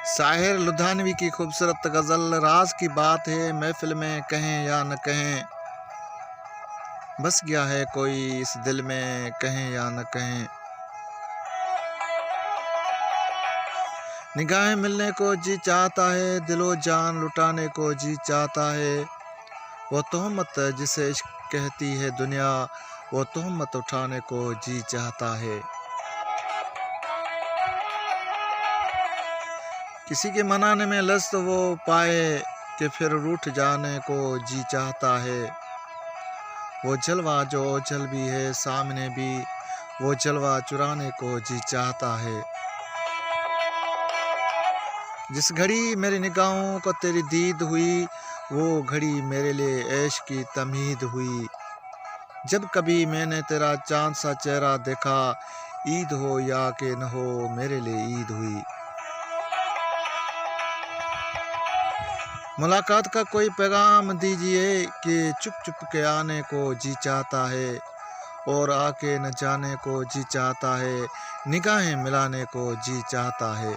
ساحر لدھیانوی کی خوبصورت غزل راز کی بات ہے محفل میں کہیں یا نہ کہیں، بس گیا ہے کوئی اس دل میں کہیں یا نہ کہیں۔ نگاہیں ملنے کو جی چاہتا ہے، دل و جان لٹانے کو جی چاہتا ہے، وہ تہمت جسے عشق کہتی ہے دنیا، وہ تہمت اٹھانے کو جی چاہتا ہے۔ کسی کے منانے میں لذت وہ پائے کہ پھر روٹھ جانے کو جی چاہتا ہے، وہ جلوہ جو اوجھل بھی ہے سامنے بھی، وہ جلوہ چرانے کو جی چاہتا ہے۔ جس گھڑی میری نگاہوں کو تیری دید ہوئی، وہ گھڑی میرے لیے عیش کی تمہید ہوئی۔ جب کبھی میں نے تیرا چاند سا چہرہ دیکھا، عید ہو یا کہ نہ ہو میرے لیے عید ہوئی۔ ملاقات کا کوئی پیغام دیجئے کہ چپ چپ کے آنے کو جی چاہتا ہے، اور آ کے نہ جانے کو جی چاہتا ہے، نگاہیں ملانے کو جی چاہتا ہے۔